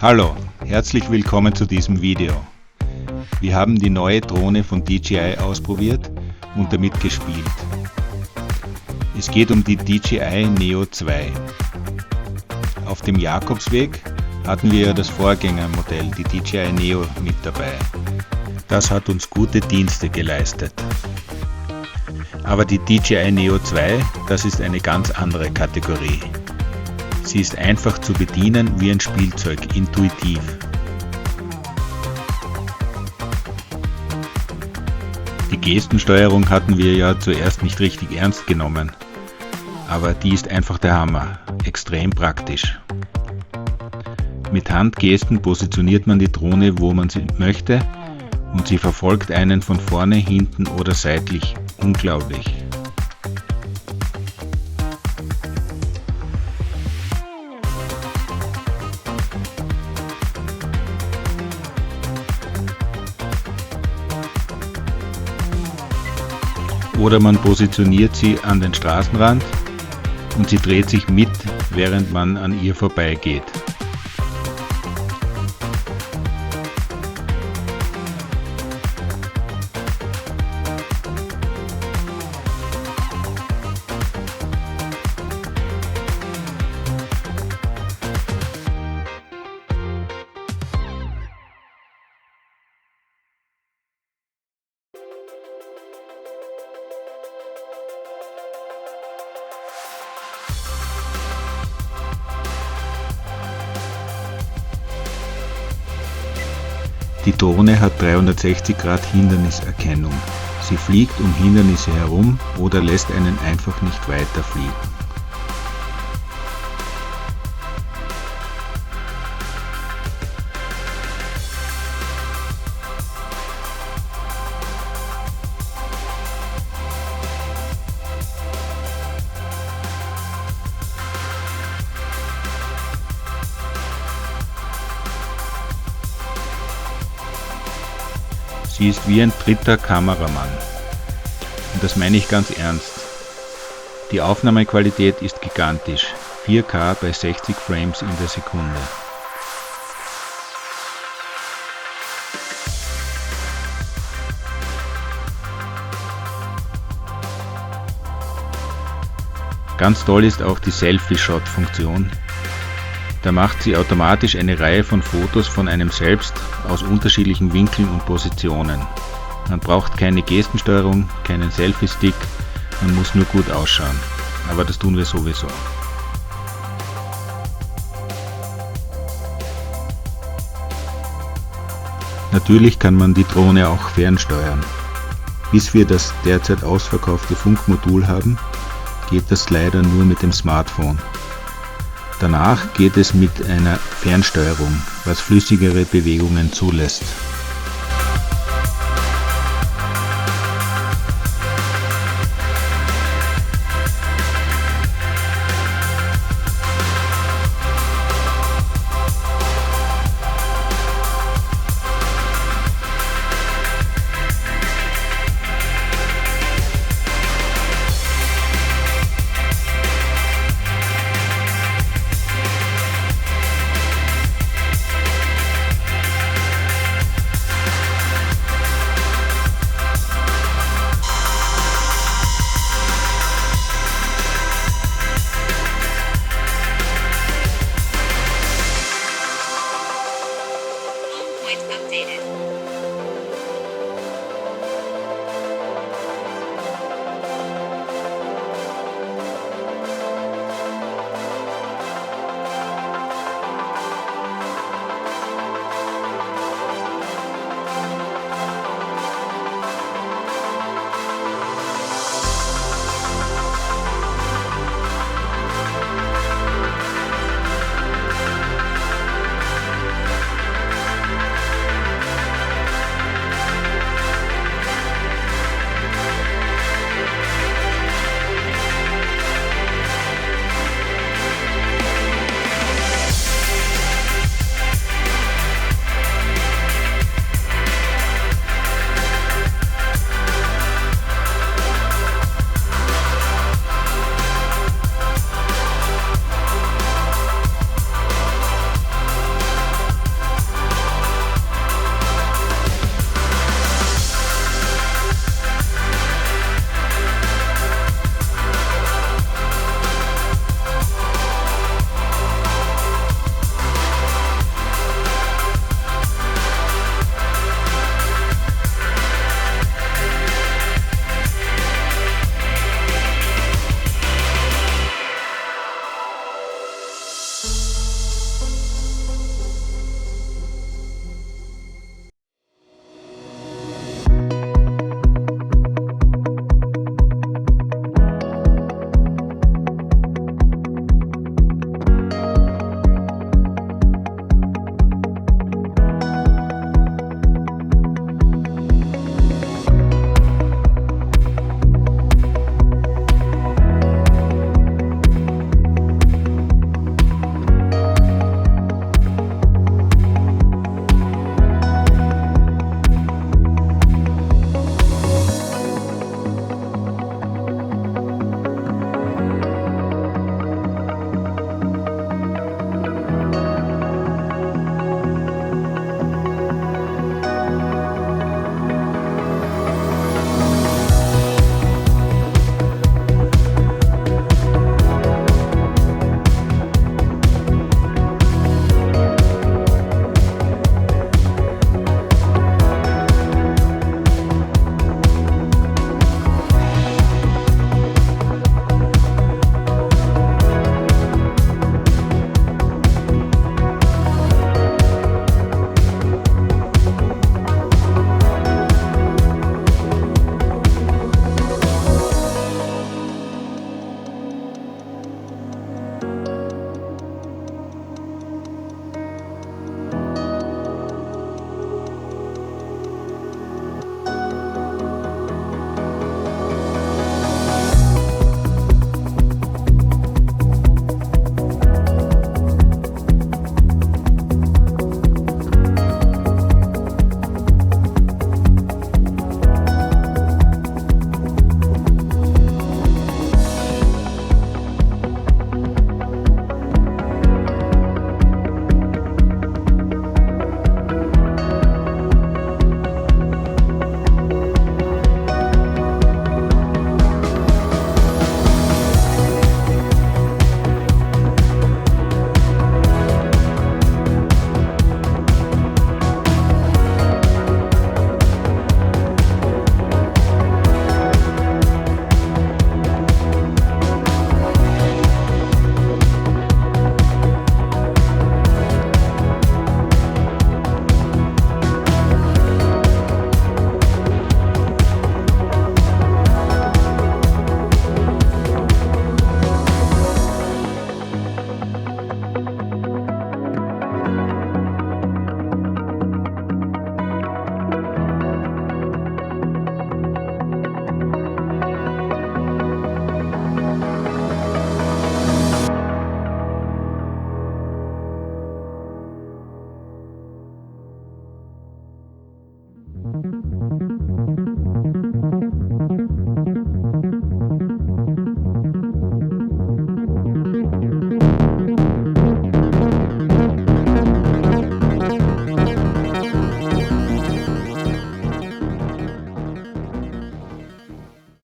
Hallo, herzlich willkommen zu diesem Video. Wir haben die neue Drohne von DJI ausprobiert und damit gespielt. Es geht um die DJI Neo 2. Auf dem Jakobsweg hatten wir ja das Vorgängermodell, die DJI Neo, mit dabei. Das hat uns gute Dienste geleistet. Aber die DJI Neo 2, das ist eine ganz andere Kategorie. Sie ist einfach zu bedienen wie ein Spielzeug, intuitiv. Die Gestensteuerung hatten wir ja zuerst nicht richtig ernst genommen, aber die ist einfach der Hammer, extrem praktisch. Mit Handgesten positioniert man die Drohne, wo man sie möchte, und sie verfolgt einen von vorne, hinten oder seitlich. Unglaublich. Oder man positioniert sie an den Straßenrand und sie dreht sich mit, während man an ihr vorbeigeht. Die Drohne hat 360 Grad Hinderniserkennung. Sie fliegt um Hindernisse herum oder lässt einen einfach nicht weiterfliegen. Sie ist wie ein dritter Kameramann. Und das meine ich ganz ernst. Die Aufnahmequalität ist gigantisch. 4K bei 60 Frames in der Sekunde. Ganz toll ist auch die Selfie-Shot-Funktion. Da macht sie automatisch eine Reihe von Fotos von einem selbst aus unterschiedlichen Winkeln und Positionen. Man braucht keine Gestensteuerung, keinen Selfie-Stick, man muss nur gut ausschauen. Aber das tun wir sowieso. Natürlich kann man die Drohne auch fernsteuern. Bis wir das derzeit ausverkaufte Funkmodul haben, geht das leider nur mit dem Smartphone. Danach geht es mit einer Fernsteuerung, was flüssigere Bewegungen zulässt.